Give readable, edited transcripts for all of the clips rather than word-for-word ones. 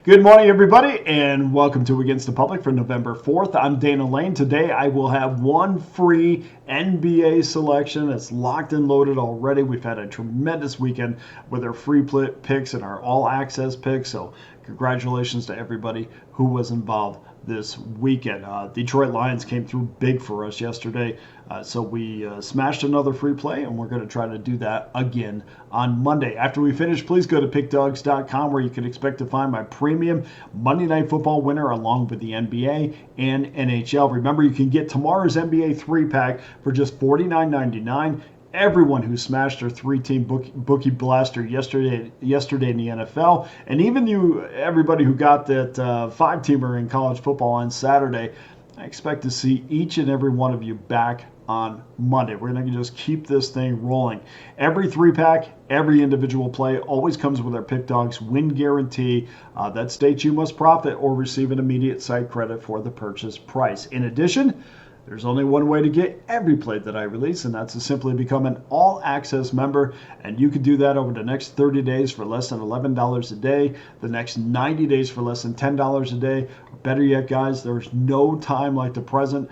Good morning, everybody, and welcome to Against the Public for November 4th. I'm Dana Lane. Today, I will have one free NBA selection. It's locked and loaded already. We've had a tremendous weekend with our free picks and our all-access picks, so congratulations to everybody who was involved this weekend. Detroit Lions came through big for us yesterday, so we smashed another free play, and we're going to try to do that again on Monday. After we finish, please go to pickdawgz.com where you can expect to find my premium Monday Night Football winner along with the NBA and NHL. Remember, you can get tomorrow's NBA 3-pack for just $49.99. Everyone who smashed their three-team bookie blaster yesterday in the NFL, and even everybody who got that five-teamer in college football on Saturday, I expect to see each and every one of you back on Monday. We're going to just keep this thing rolling. Every 3-pack, every individual play always comes with our Pick Dawgz win guarantee that states you must profit or receive an immediate site credit for the purchase price. In addition, there's only one way to get every play that I release, and that's to simply become an all-access member. And you can do that over the next 30 days for less than $11 a day, the next 90 days for less than $10 a day. Better yet, guys, there's no time like the present.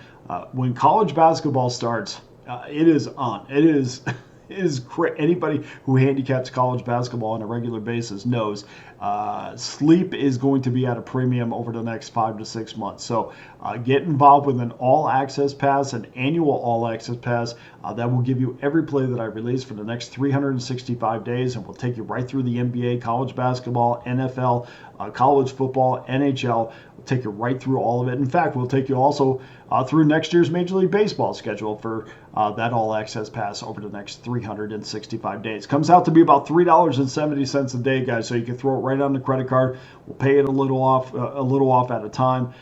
When college basketball starts, it is on. It is anybody who handicaps college basketball on a regular basis knows sleep is going to be at a premium over the next 5 to 6 months. So get involved with an all-access pass, an annual all-access pass that will give you every play that I release for the next 365 days, and will take you right through the NBA, college basketball, NFL, college football, NHL. We'll take you right through all of it. In fact, we'll take you also through next year's Major League Baseball schedule for that all-access pass over the next 365 days. Comes out to be about $3.70 a day, guys, so you can throw it right on the credit card. We'll pay it a little off at a time.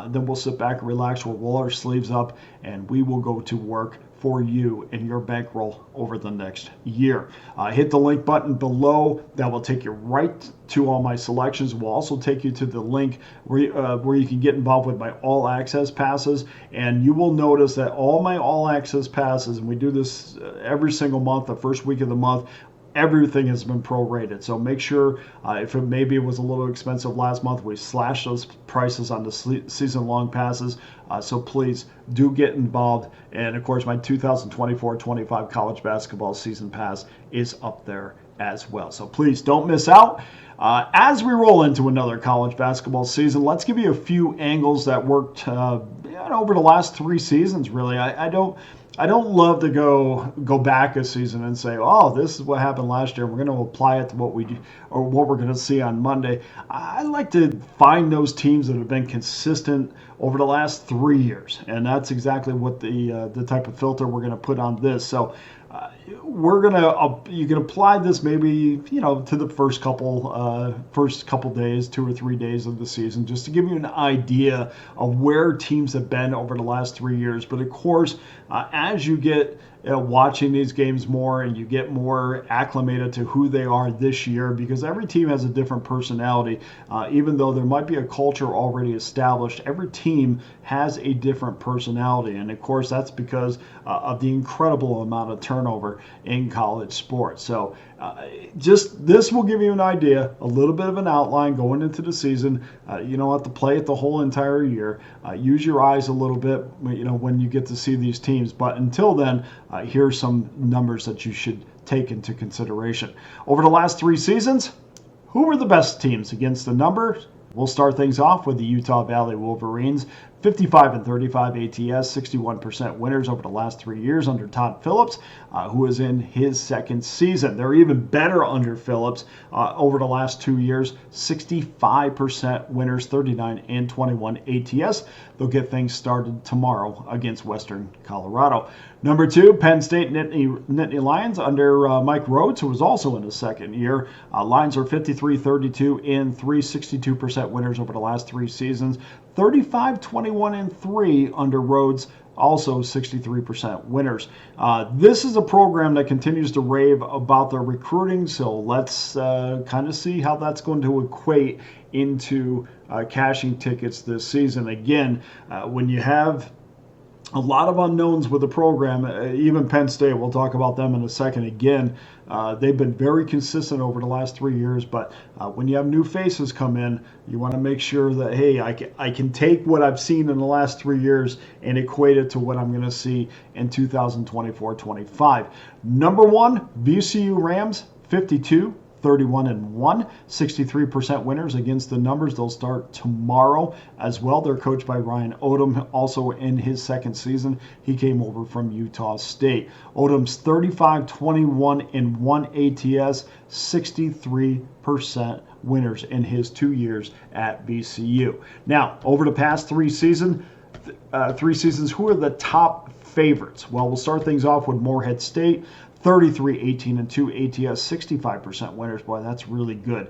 Then we'll sit back and relax. We'll roll our sleeves up, and we will go to work for you and your bankroll over the next year. Hit the link button below. That will take you right to all my selections. We'll also take you to the link where you can get involved with my all-access passes. And you will notice that all my all-access passes, and we do this every single month, the first week of the month, everything has been prorated. So make sure if maybe it was a little expensive last month, we slashed those prices on the season-long passes. So please do get involved. And of course, my 2024-25 college basketball season pass is up there as well. So please don't miss out. As we roll into another college basketball season, let's give you a few angles that worked over the last 3 seasons. Really, I don't love to go back a season and say, oh, this is what happened last year. We're going to apply it to what we do or what we're going to see on Monday. I like to find those teams that have been consistent over the last 3 years, and that's exactly what the type of filter we're going to put on this. So you can apply this maybe to the first couple days, 2 or 3 days of the season, just to give you an idea of where teams have been over the last 3 years. But of course, as you get watching these games more and you get more acclimated to who they are this year, because every team has a different personality, even though there might be a culture already established, every team has a different personality. And of course, that's because of the incredible amount of turnover in college sports. So just this will give you an idea, a little bit of an outline going into the season. You don't have to play it the whole entire year. Use your eyes a little bit, when you get to see these teams. But until then, here are some numbers that you should take into consideration. Over the last 3 seasons, who were the best teams against the numbers? We'll start things off with the Utah Valley Wolverines. 55-35 ATS, 61% winners over the last 3 years under Todd Phillips, who is in his second season. They're even better under Phillips over the last 2 years, 65% winners, 39-21 ATS. They'll get things started tomorrow against Western Colorado. Number 2, Penn State Nittany Lions under Mike Rhodes, who was also in his second year. Lions are 53-32 62% winners over the last 3 seasons. 35-21-3 under Rhodes, also 63% winners. This is a program that continues to rave about their recruiting, so let's kind of see how that's going to equate into cashing tickets this season. Again, when you have a lot of unknowns with the program. Even Penn State, we'll talk about them in a second again. They've been very consistent over the last 3 years, but when you have new faces come in, you want to make sure that, hey, I can take what I've seen in the last 3 years and equate it to what I'm going to see in 2024-25. Number one, VCU Rams, 52. 31-1, 63% winners against the numbers. They'll start tomorrow as well. They're coached by Ryan Odom, also in his second season. He came over from Utah State. Odom's 35-21-1 ATS, 63% winners in his 2 years at VCU. Now, over the past three seasons, who are the top favorites? Well, we'll start things off with Morehead State. 33-18-2 ATS, 65% winners. Boy, that's really good.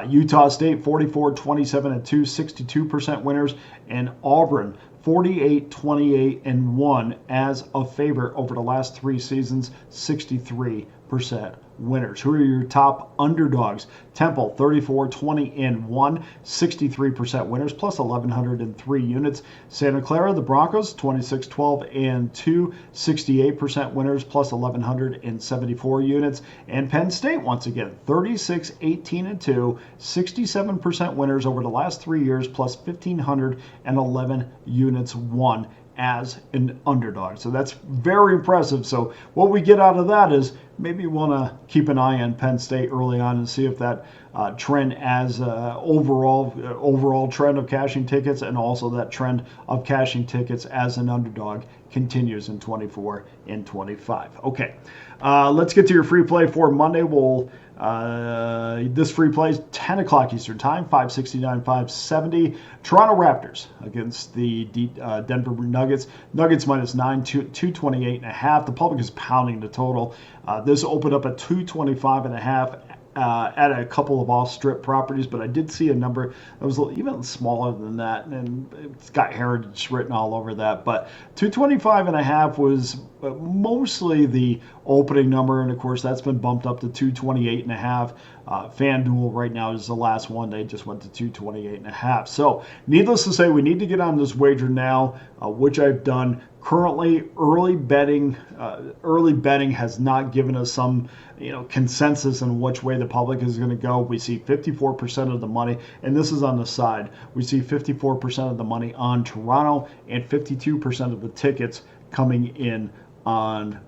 Utah State, 44-27-2, 62% winners. And Auburn, 48-28-1 as a favorite over the last three seasons, 63% winners. Who are your top underdogs? Temple, 34-20-1, 63% winners, plus 1,103 units. Santa Clara, the Broncos, 26-12-2, 68% winners, plus 1,174 units. And Penn State, once again, 36-18-2, 67% winners over the last 3 years, plus 1,511 units won as an underdog. So that's very impressive. So what we get out of that is maybe you want to keep an eye on Penn State early on and see if that trend as overall trend of cashing tickets, and also that trend of cashing tickets as an underdog continues in 24 and 25. Okay, let's get to your free play for Monday. This free play is 10 o'clock Eastern Time, 569, 570. Toronto Raptors against the Denver Nuggets. Nuggets minus 9, 228.5. The public is pounding the total. This opened up at 225.5 at a couple of off-strip properties, but I did see a number that was even smaller than that, and it's got Heritage written all over that. But 225.5 was mostly the opening number, and of course that's been bumped up to 228.5. FanDuel right now is the last one. They just went to 228.5. So needless to say, we need to get on this wager now, which I've done. Currently, early betting has not given us some consensus in which way the public is going to go. We see 54% of the money, and this is on the side. We see 54% of the money on Toronto and 52% of the tickets coming in on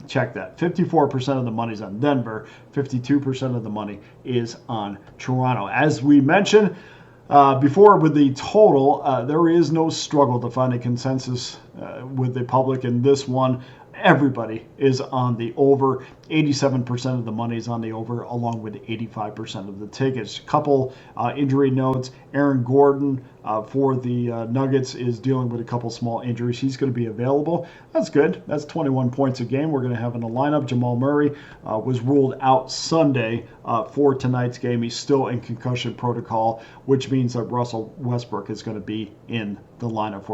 check that. 54% of the money is on Denver. 52% of the money is on Toronto. As we mentioned before with the total, there is no struggle to find a consensus with the public in this one. Everybody is on the over. 87% of the money is on the over, along with 85% of the tickets. Couple injury notes. Aaron Gordon for the Nuggets is dealing with a couple small injuries. He's going to be available. That's good. That's 21 points a game we're going to have in the lineup. Jamal Murray was ruled out Sunday for tonight's game. He's still in concussion protocol, which means that Russell Westbrook is going to be in the lineup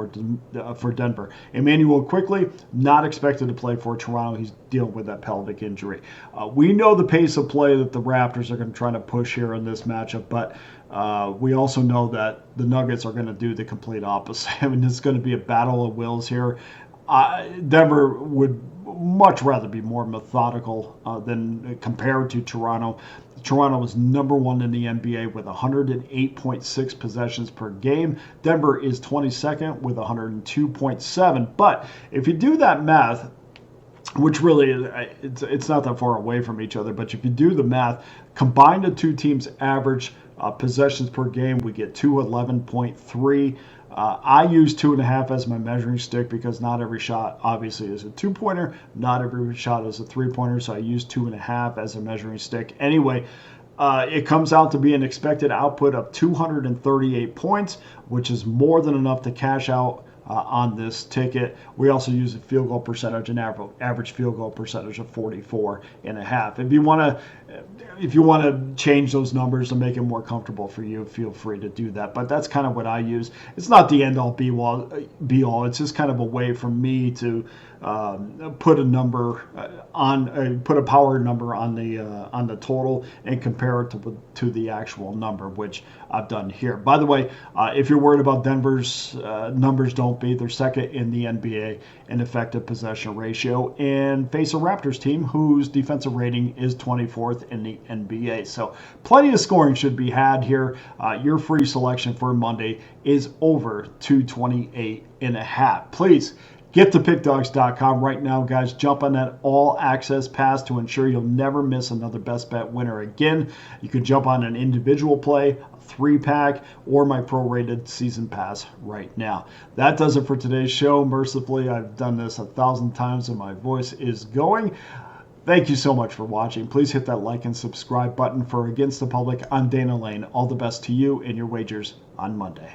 for Denver. Emmanuel Quickly, not expected to play for Toronto. He's dealing with that pelvic injury. We know the pace of play that the Raptors are going to try to push here in this matchup, but we also know that the Nuggets are going to do the complete opposite. I mean, it's going to be a battle of wills here. Denver would much rather be more methodical than compared to Toronto. Toronto was number one in the NBA with 108.6 possessions per game. Denver is 22nd with 102.7. But if you do that math, which really it's not that far away from each other, but if you do the math, combine the two teams' average possessions per game, we get 211.3. I use 2.5 as my measuring stick because not every shot obviously is a two-pointer. Not every shot is a three-pointer, so I use 2.5 as a measuring stick. Anyway, it comes out to be an expected output of 238 points, which is more than enough to cash out on this ticket. We also use a field goal percentage, an average field goal percentage of 44.5. If you want to if you want to change those numbers and make it more comfortable for you, feel free to do that. But that's kind of what I use. It's not the end all be all. It's just kind of a way for me to put a number put a power number on the total and compare it to the actual number, which I've done here. By the way, if you're worried about Denver's numbers, don't be. They're second in the NBA in effective possession ratio and face a Raptors team whose defensive rating is 24th in the NBA. So plenty of scoring should be had here. Your free selection for Monday is over 228.5. Please get to pickdawgz.com right now, guys. Jump on that all-access pass to ensure you'll never miss another best bet winner again. You can jump on an individual play, a 3-pack, or my prorated season pass right now. That does it for today's show. Mercifully, I've done this 1,000 times and my voice is going. Thank you so much for watching. Please hit that like and subscribe button for Against the Public. I'm Dana Lane. All the best to you and your wagers on Monday.